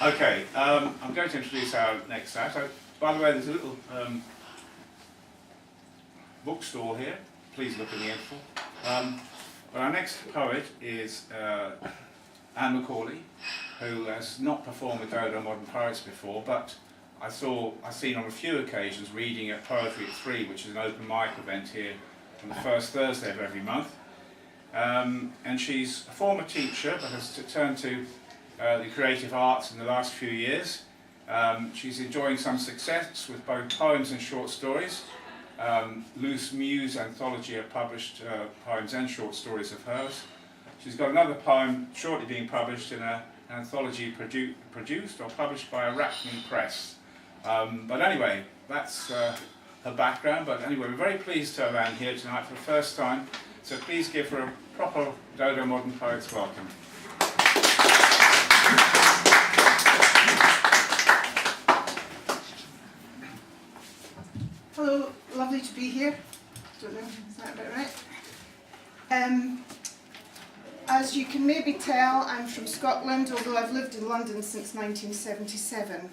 Okay, I'm going to introduce our next act. By the way, there's a little bookstall here. Please look in the info. But our next poet is Anne Macaulay, who has not performed with Dodo Modern Poets before, but I've seen on a few occasions reading at Poetry at 3, which is an open mic event here on the first Thursday of every month. And she's a former teacher, but has turned to the creative arts in the last few years. She's enjoying some success with both poems and short stories. Loose Muse anthology of published poems and short stories of hers. She's got another poem shortly being published in an anthology produced or published by Arachne Press. But anyway, that's her background. But anyway, we're very pleased to have Anne here tonight for the first time. So please give her a proper Dodo Modern Poets welcome. Hello, lovely to be here. Don't know, is that about right? As you can maybe tell, I'm from Scotland, although I've lived in London since 1977.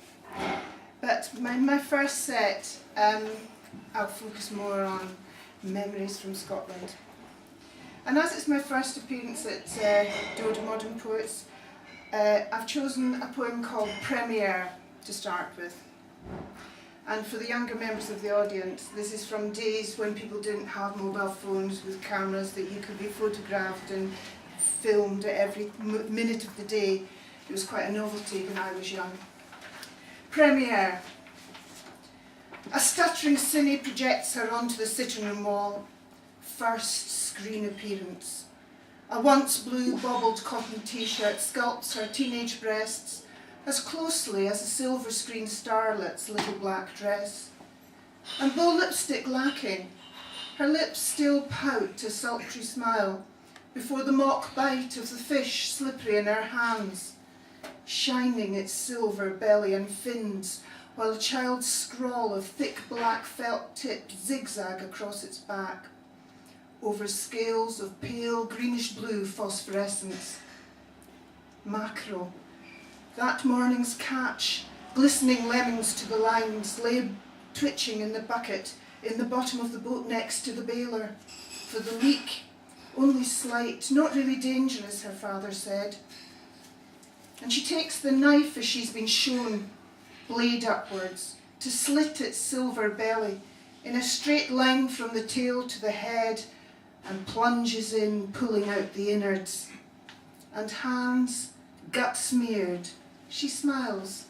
But my first set, I'll focus more on memories from Scotland. And as it's my first appearance at Dodo Modern Poets, I've chosen a poem called Premiere to start with. And for the younger members of the audience, this is from days when people didn't have mobile phones with cameras that you could be photographed and filmed at every minute of the day. It was quite a novelty when I was young. Premiere. A stuttering cine projects her onto the sitting room wall. First screen appearance. A once blue bobbled cotton t-shirt sculpts her teenage breasts as closely as a silver screen starlet's little black dress. And though lipstick lacking, her lips still pout a sultry smile before the mock bite of the fish slippery in her hands, shining its silver belly and fins, while a child's scrawl of thick black felt tip zigzag across its back, over scales of pale greenish blue phosphorescence. Mackerel. That morning's catch, glistening lemmings to the lines, lay twitching in the bucket in the bottom of the boat next to the baler. For the leak, only slight, not really dangerous, her father said. And she takes the knife as she's been shown, blade upwards, to slit its silver belly in a straight line from the tail to the head, and plunges in, pulling out the innards. And hands, gut smeared, she smiles,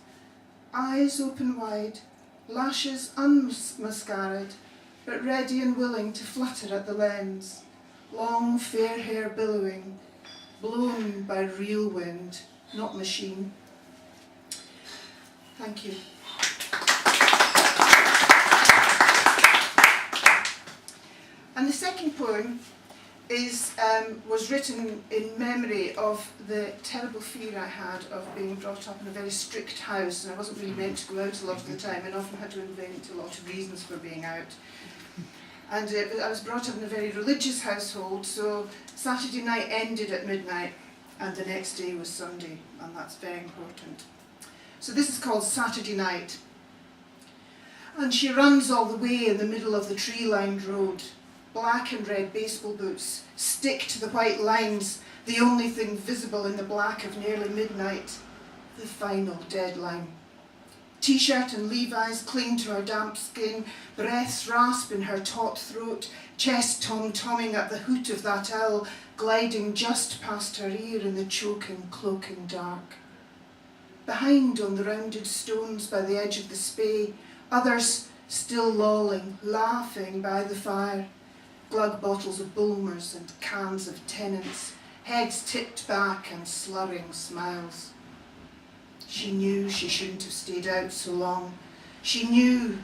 eyes open wide, lashes unmascaraed, but ready and willing to flutter at the lens, long fair hair billowing, blown by real wind, not machine. Thank you. And the second poem was written in memory of the terrible fear I had of being brought up in a very strict house, and I wasn't really meant to go out a lot of the time and often had to invent a lot of reasons for being out. And I was brought up in a very religious household, so Saturday night ended at midnight and the next day was Sunday, and that's very important. So this is called Saturday Night. And she runs all the way in the middle of the tree-lined road. Black and red baseball boots stick to the white lines, the only thing visible in the black of nearly midnight, the final deadline. T-shirt and Levi's cling to her damp skin, breaths rasp in her taut throat, chest tom-tomming at the hoot of that owl, gliding just past her ear in the choking, cloaking dark. Behind on the rounded stones by the edge of the spey, others still lolling, laughing by the fire. Glug bottles of Bulmers and cans of Tennant's, heads tipped back and slurring smiles. She knew she shouldn't have stayed out so long. She knew,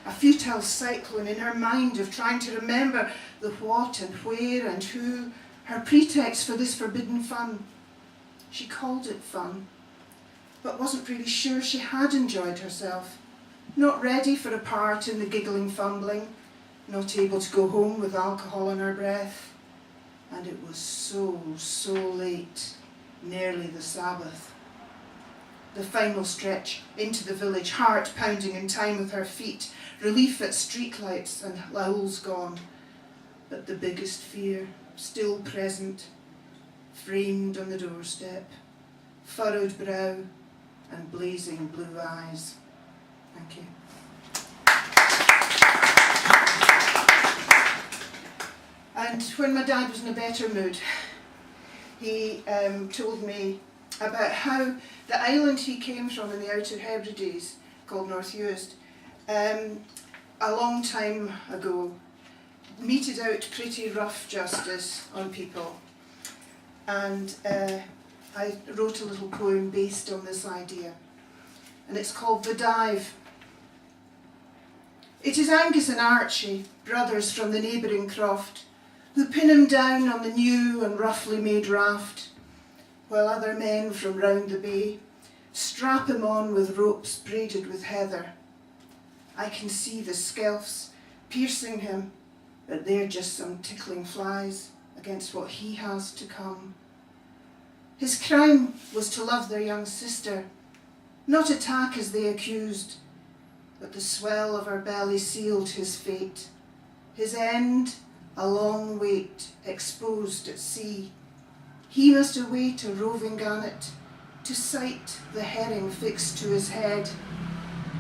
a futile cyclone in her mind of trying to remember the what and where and who, her pretext for this forbidden fun. She called it fun, but wasn't really sure she had enjoyed herself. Not ready for a part in the giggling fumbling, not able to go home with alcohol in her breath. And it was so late, nearly the Sabbath. the final stretch into the village, heart pounding in time with her feet, relief at streetlights and owls gone. But the biggest fear, still present, framed on the doorstep, furrowed brow and blazing blue eyes. Thank you. And when my dad was in a better mood, he told me about how the island he came from in the Outer Hebrides, called North Uist, a long time ago, meted out pretty rough justice on people. And I wrote a little poem based on this idea, and it's called The Dive. It is Angus and Archie, brothers from the neighbouring croft, who pin him down on the new and roughly made raft, while other men from round the bay strap him on with ropes braided with heather. I can see the skelfs piercing him, but they're just some tickling flies against what he has to come. His crime was to love their young sister, not attack as they accused, but the swell of her belly sealed his fate. His end, a long wait, exposed at sea. He must await a roving gannet to sight the herring fixed to his head,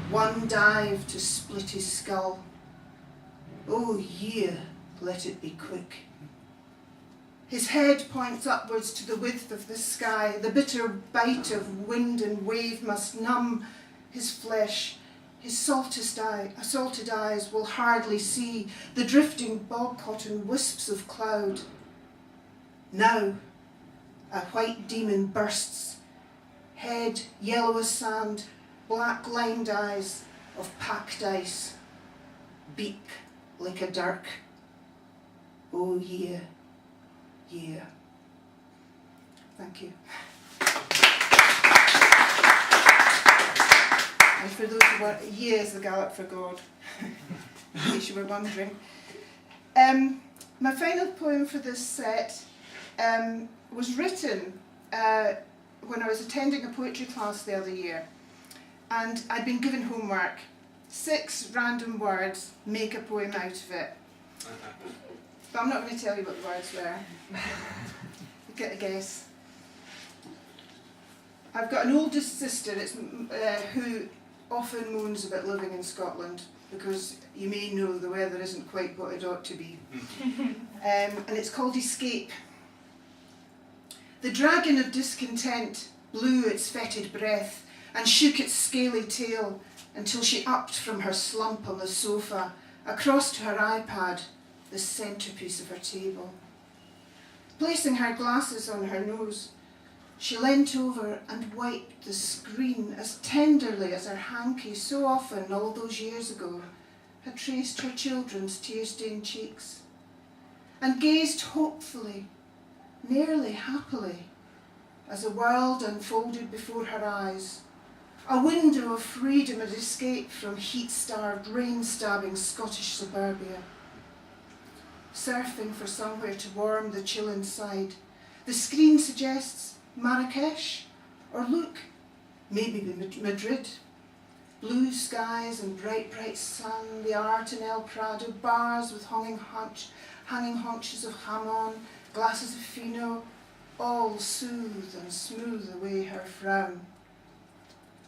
one dive to split his skull. Oh year, let it be quick. His head points upwards to the width of the sky. The bitter bite of wind and wave must numb his flesh. His salted eyes will hardly see the drifting bog cotton wisps of cloud. Now a white demon bursts, head yellow as sand, black lined eyes of packed ice, beak like a dirk. Oh yeah, yeah. Thank you. And for those who were, yeah is the Gaelic for God, in case you were wondering. My final poem for this set was written when I was attending a poetry class the other year, and I'd been given homework. 6 random words, make a poem out of it. But I'm not going to tell you what the words were. You get a guess. I've got an oldest sister who often moans about living in Scotland, because you may know the weather isn't quite what it ought to be. And it's called Escape. The dragon of discontent blew its fetid breath and shook its scaly tail until she upped from her slump on the sofa, across to her iPad, the centrepiece of her table. Placing her glasses on her nose, she leant over and wiped the screen as tenderly as her hanky so often all those years ago had traced her children's tear-stained cheeks, and gazed hopefully, nearly happily, as the world unfolded before her eyes, a window of freedom and escape from heat-starved, rain-stabbing Scottish suburbia. Surfing for somewhere to warm the chill inside, the screen suggests Marrakesh, or look, maybe Madrid. Blue skies and bright, bright sun, the art in El Prado, bars with hanging haunches of jamon, glasses of fino, all soothe and smooth away her frown.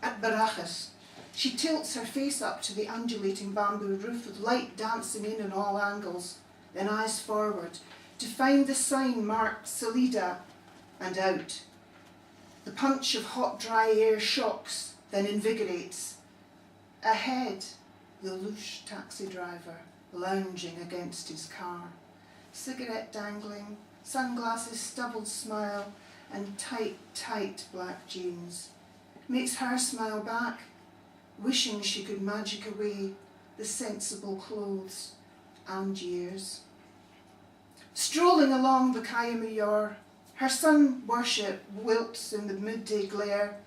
At Barajas, she tilts her face up to the undulating bamboo roof with light dancing in on all angles, then eyes forward to find the sign marked Salida and out. The punch of hot, dry air shocks, then invigorates. Ahead, the louche taxi driver lounging against his car, cigarette dangling, sunglasses, stubbled smile, and tight, tight black jeans. Makes her smile back, wishing she could magic away the sensible clothes and years. Strolling along the Calle Mayor, her sun worship wilts in the midday glare,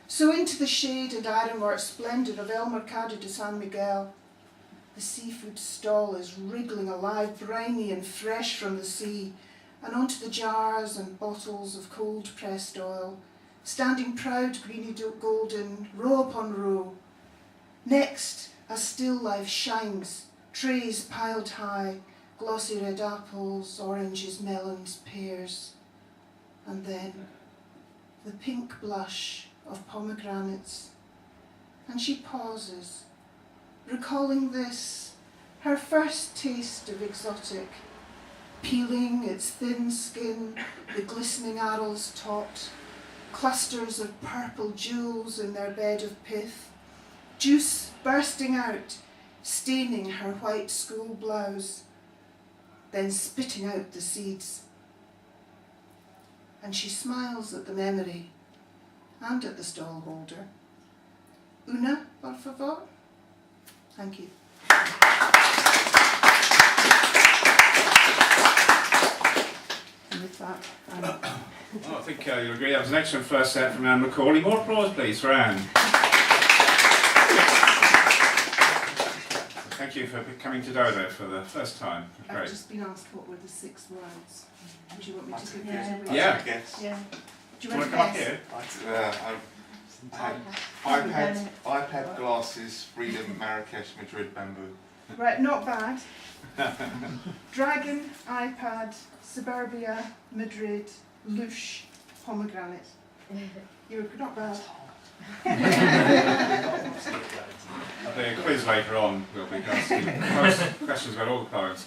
so into the shade and ironwork splendor of El Mercado de San Miguel. The seafood stall is wriggling alive, briny and fresh from the sea, and onto the jars and bottles of cold pressed oil, standing proud, greeny golden, row upon row. Next, as still life shines, trays piled high, glossy red apples, oranges, melons, pears. And then the pink blush of pomegranates. And she pauses, recalling this, her first taste of exotic, peeling its thin skin, the glistening arils taut, clusters of purple jewels in their bed of pith, juice bursting out, staining her white school blouse, then spitting out the seeds. And she smiles at the memory and at the stall holder. Una, por favor. Thank you. And with that, Well, I think you'll agree that was an excellent first set from Anne Macaulay. More applause, please, for Anne. Thank you for coming to Dodo for the first time. I've Great. just been asked what were the 6 words. Would you want me to give Yeah. those away? Yeah. Yeah. Do Do you want to come up guess? here? iPad, glasses, Freedom, Marrakesh, Madrid, Bamboo. Right, not bad. Dragon, iPad, Suburbia, Madrid, Louche, pomegranate. You're not bad. There'll be a quiz later on. We'll be asking questions about all the poems.